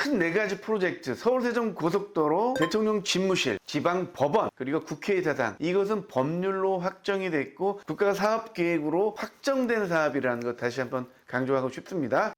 큰 네 가지 프로젝트, 서울세종고속도로, 대통령 집무실, 지방법원, 그리고 국회의사당, 이것은 법률로 확정이 됐고 국가 사업계획으로 확정된 사업이라는 것 다시 한번 강조하고 싶습니다.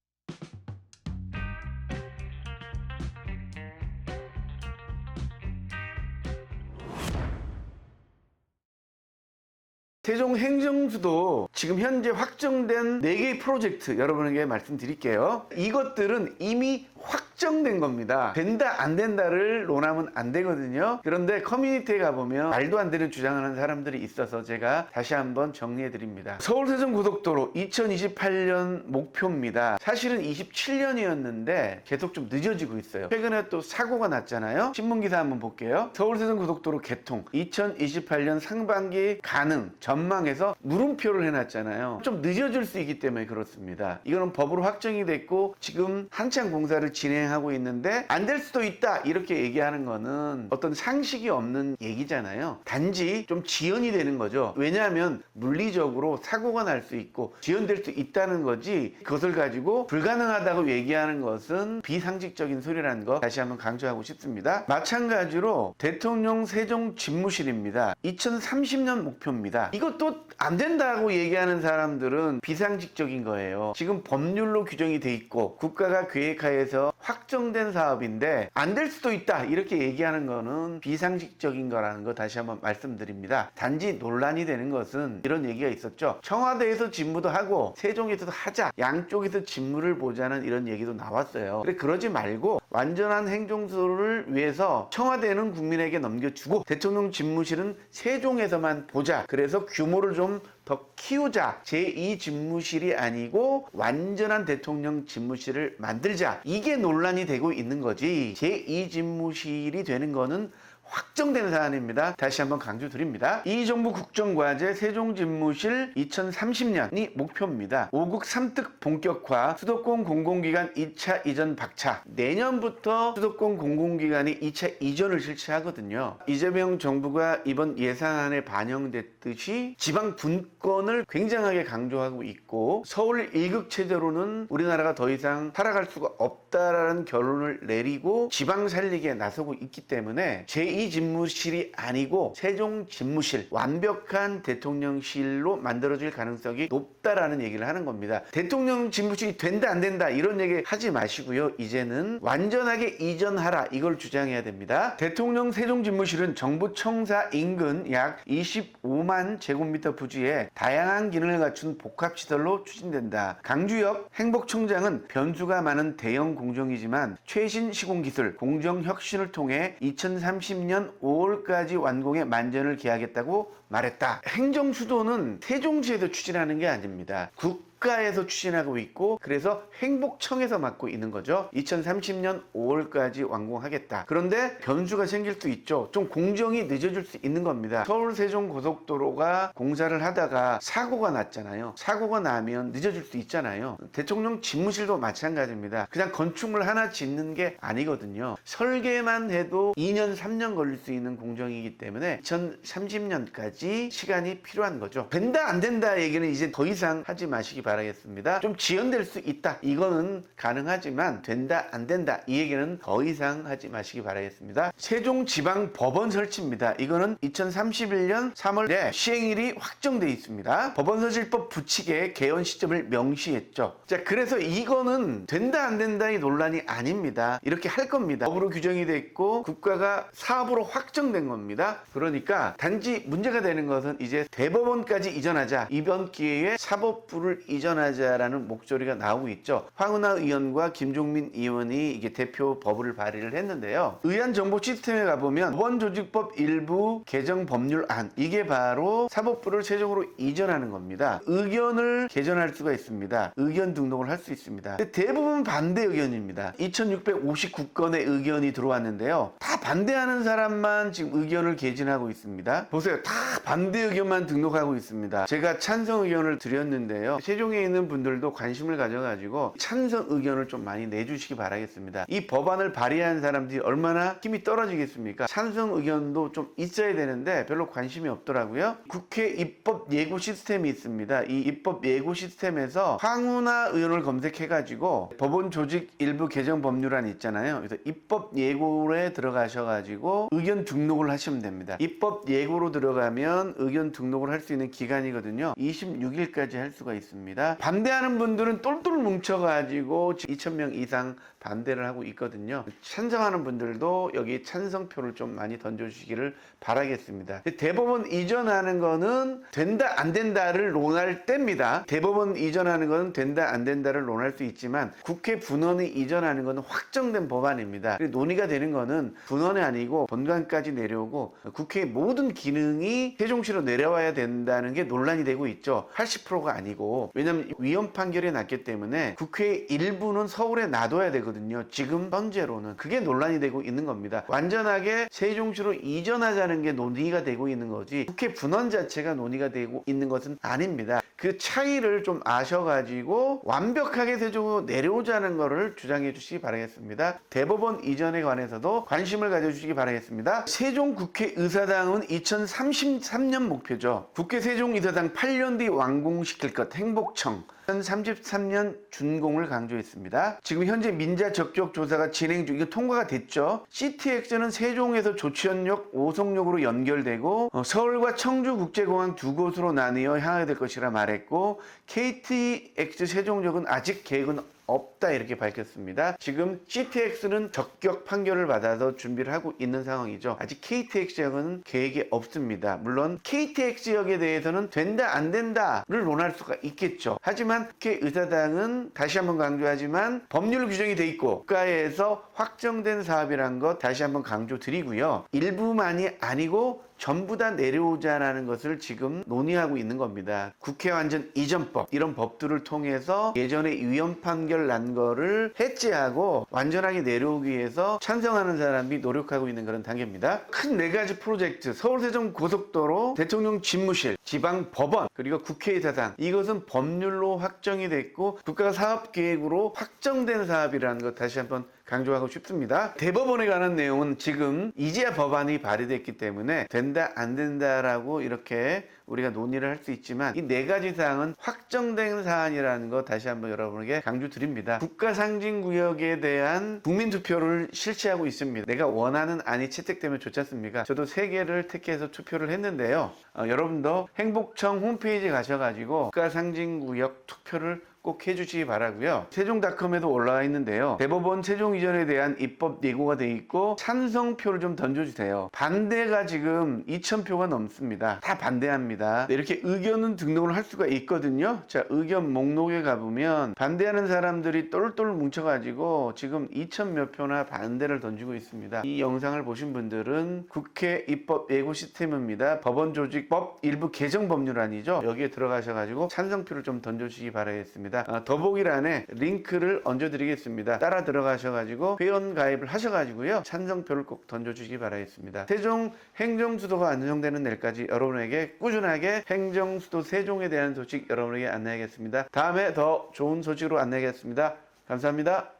세종행정수도 지금 현재 확정된 4개의 프로젝트 여러분에게 말씀드릴게요. 이것들은 이미 확정된 겁니다. 된다 안 된다를 논하면 안 되거든요. 그런데 커뮤니티에 가보면 말도 안 되는 주장을 하는 사람들이 있어서 제가 다시 한번 정리해 드립니다. 서울세종고속도로 2028년 목표입니다. 사실은 27년이었는데 계속 좀 늦어지고 있어요. 최근에 또 사고가 났잖아요. 신문기사 한번 볼게요. 서울세종고속도로 개통 2028년 상반기 가능 전망해서 물음표를 해놨잖아요. 좀 늦어질 수 있기 때문에 그렇습니다. 이거는 법으로 확정이 됐고 지금 한창 공사를 진행하고 있는데 안 될 수도 있다 이렇게 얘기하는 거는 어떤 상식이 없는 얘기잖아요. 단지 좀 지연이 되는 거죠. 왜냐하면 물리적으로 사고가 날 수 있고 지연될 수 있다는 거지, 그것을 가지고 불가능하다고 얘기하는 것은 비상식적인 소리라는 거 다시 한번 강조하고 싶습니다. 마찬가지로 대통령 세종 집무실입니다. 2030년 목표입니다. 이것도 안 된다고 얘기하는 사람들은 비상식적인 거예요. 지금 법률로 규정이 돼 있고 국가가 계획하에서 확정된 사업인데 안 될 수도 있다 이렇게 얘기하는 거는 비상식적인 거라는 거 다시 한번 말씀드립니다. 단지 논란이 되는 것은 이런 얘기가 있었죠. 청와대에서 집무도 하고 세종에서도 하자, 양쪽에서 집무를 보자는 이런 얘기도 나왔어요. 그래, 그러지 말고 완전한 행정수를 위해서 청와대는 국민에게 넘겨주고 대통령 집무실은 세종에서만 보자. 그래서 규모를 좀 더 키우자. 제2집무실이 아니고 완전한 대통령 집무실을 만들자. 이게 논란이 되고 있는 거지. 제2집무실이 되는 거는 확정된 사안입니다. 다시 한번 강조드립니다. 이 정부 국정과제 세종집무실 2030년이 목표입니다. 5국 3특 본격화, 수도권 공공기관 2차 이전 박차. 내년부터 수도권 공공기관이 2차 이전을 실시하거든요. 이재명 정부가 이번 예산안에 반영됐듯이 지방 분권을 굉장하게 강조하고 있고 서울 1급 체제로는 우리나라가 더 이상 살아갈 수가 없다라는 결론을 내리고 지방 살리기에 나서고 있기 때문에 제2집무실이 아니고 세종집무실, 완벽한 대통령실로 만들어질 가능성이 높다라는 얘기를 하는 겁니다. 대통령 집무실이 된다 안 된다 이런 얘기 하지 마시고요. 이제는 완전하게 이전하라 이걸 주장해야 됩니다. 대통령 세종집무실은 정부 청사 인근 약 25만 제곱미터 부지에 다양한 기능을 갖춘 복합시설로 추진된다. 강주역 행복청장은 변수가 많은 대형 공정이지만 최신 시공기술, 공정혁신을 통해 2030년 5월까지 완공해 만전을 기하겠다고 말했다. 행정수도는 세종시에서 추진하는 게 아닙니다. 국가에서 추진하고 있고 그래서 행복청에서 맡고 있는 거죠. 2030년 5월까지 완공하겠다. 그런데 변수가 생길 수 있죠. 좀 공정이 늦어질 수 있는 겁니다. 서울세종고속도로가 공사를 하다가 사고가 났잖아요. 사고가 나면 늦어질 수 있잖아요. 대통령 집무실도 마찬가지입니다. 그냥 건축물 하나 짓는 게 아니거든요. 설계만 해도 2년 3년 걸릴 수 있는 공정이기 때문에 2030년까지 시간이 필요한 거죠. 된다 안 된다 얘기는 이제 더 이상 하지 마시기 바라겠습니다. 좀 지연될 수 있다. 이거는 가능하지만 된다 안 된다 이 얘기는 더 이상 하지 마시기 바라겠습니다. 세종지방법원 설치입니다. 이거는 2031년 3월에 시행일이 확정되어 있습니다. 법원서실법 부칙에 개원 시점을 명시했죠. 자, 그래서 이거는 된다 안 된다의 논란이 아닙니다. 이렇게 할 겁니다. 법으로 규정이 됐고 국가가 사업으로 확정된 겁니다. 그러니까 단지 문제가 되는 것은 이제 대법원까지 이전하자, 이번 기회에 사법부를 이전하자라는 목소리가 나오고 있죠. 황운하 의원과 김종민 의원이 이게 대표 법을 발의를 했는데요. 의안정보 시스템에 가보면 법원조직법 일부 개정 법률안, 이게 바로 사법부를 최종으로 이전하는 겁니다. 의견을 개정할 수가 있습니다. 의견 등록을 할 수 있습니다. 근데 대부분 반대 의견입니다. 2659건의 의견이 들어왔는데요. 다 반대하는 사람만 지금 의견을 개진하고 있습니다. 보세요. 다 반대 의견만 등록하고 있습니다. 제가 찬성 의견을 드렸는데요. 세종에 있는 분들도 관심을 가져가지고 찬성 의견을 좀 많이 내주시기 바라겠습니다. 이 법안을 발의한 사람들이 얼마나 힘이 떨어지겠습니까? 찬성 의견도 좀 있어야 되는데 별로 관심이 없더라고요. 국회 입법 예고 시스템이 있습니다. 이 입법 예고 시스템에서 황운하 의원을 검색해가지고 법원 조직 일부 개정 법률안 있잖아요. 그래서 입법 예고에 들어가셔가지고 의견 등록을 하시면 됩니다. 입법 예고로 들어가면 의견 등록을 할 수 있는 기간이거든요. 26일까지 할 수가 있습니다. 반대하는 분들은 똘똘 뭉쳐가지고 2,000명 이상 반대를 하고 있거든요. 찬성하는 분들도 여기 찬성표를 좀 많이 던져주시기를 바라겠습니다. 대법원 이전하는 거는 된다 안 된다를 논할 때입니다. 대법원 이전하는 거는 된다 안 된다를 논할 수 있지만 국회 분원이 이전하는 거는 확정된 법안입니다. 논의가 되는 거는 분원이 아니고 본관까지 내려오고 국회의 모든 기능이 세종시로 내려와야 된다는 게 논란이 되고 있죠. 80%가 아니고. 왜냐하면 위헌 판결이 났기 때문에 국회의 일부는 서울에 놔둬야 되거든요. 지금 현재로는 그게 논란이 되고 있는 겁니다. 완전하게 세종시로 이전하자는 게 논의가 되고 있는 거지 국회 분원 자체가 논의가 되고 있는 것은 아닙니다. 그 차이를 좀 아셔가지고 완벽하게 세종으로 내려오자는 거를 주장해 주시기 바라겠습니다. 대법원 이전에 관해서도 관심을 가져주시기 바라겠습니다. 세종국회의사당은 2033년 목표죠. 국회 세종의사당 8년 뒤 완공시킬 것 행복청 2033년 준공을 강조했습니다. 지금 현재 민자 적격 조사가 진행 중, 이거 통과가 됐죠. CTX는 세종에서 조치원역, 오송역으로 연결되고 서울과 청주국제공항 두 곳으로 나뉘어 향하게 될 것이라 말했고 KTX 세종역은 아직 계획은 없다 이렇게 밝혔습니다. 지금 CTX는 적격 판결을 받아서 준비를 하고 있는 상황이죠. 아직 KTX역은 계획이 없습니다. 물론 KTX역에 대해서는 된다 안 된다를 논할 수가 있겠죠. 하지만 국회의사당은 다시 한번 강조하지만 법률 규정이 돼 있고 국가에서 확정된 사업이란 것 다시 한번 강조드리고요. 일부만이 아니고 전부 다 내려오자라는 것을 지금 논의하고 있는 겁니다. 국회 완전 이전법 이런 법들을 통해서 예전에 위헌 판결 난 거를 해제하고 완전하게 내려오기 위해서 찬성하는 사람이 노력하고 있는 그런 단계입니다. 큰 네 가지 프로젝트 서울세종 고속도로 대통령 집무실 지방법원 그리고 국회의사당 이것은 법률로 확정이 됐고 국가 사업계획으로 확정된 사업이라는 것 다시 한번 강조하고 싶습니다. 대법원에 관한 내용은 지금 이제야 법안이 발의됐기 때문에 된다 안 된다라고 이렇게 우리가 논의를 할 수 있지만 이 네 가지 사항은 확정된 사안이라는 거 다시 한번 여러분에게 강조드립니다. 국가상징구역에 대한 국민투표를 실시하고 있습니다. 내가 원하는 안이 채택되면 좋지 않습니까? 저도 3개를 택해서 투표를 했는데요. 여러분도 행복청 홈페이지 가셔가지고 국가상징구역 투표를 꼭 해주시기 바라고요. 세종닷컴에도 올라와 있는데요. 대법원 세종 이전에 대한 입법 예고가 돼 있고 찬성표를 좀 던져주세요. 반대가 지금 2,000표가 넘습니다. 다 반대합니다. 이렇게 의견은 등록을 할 수가 있거든요. 자, 의견 목록에 가보면 반대하는 사람들이 똘똘 뭉쳐가지고 지금 2,000 몇 표나 반대를 던지고 있습니다. 이 영상을 보신 분들은 국회 입법 예고 시스템입니다. 법원조직법 일부 개정 법률안이죠. 여기에 들어가셔가지고 찬성표를 좀 던져주시기 바라겠습니다. 더보기란에 링크를 얹어드리겠습니다. 따라 들어가셔가지고 회원 가입을 하셔가지고요. 찬성표를 꼭 던져주시기 바라겠습니다. 세종 행정수도가 안정되는 날까지 여러분에게 꾸준하게 행정수도 세종에 대한 소식 여러분에게 안내하겠습니다. 다음에 더 좋은 소식으로 안내하겠습니다. 감사합니다.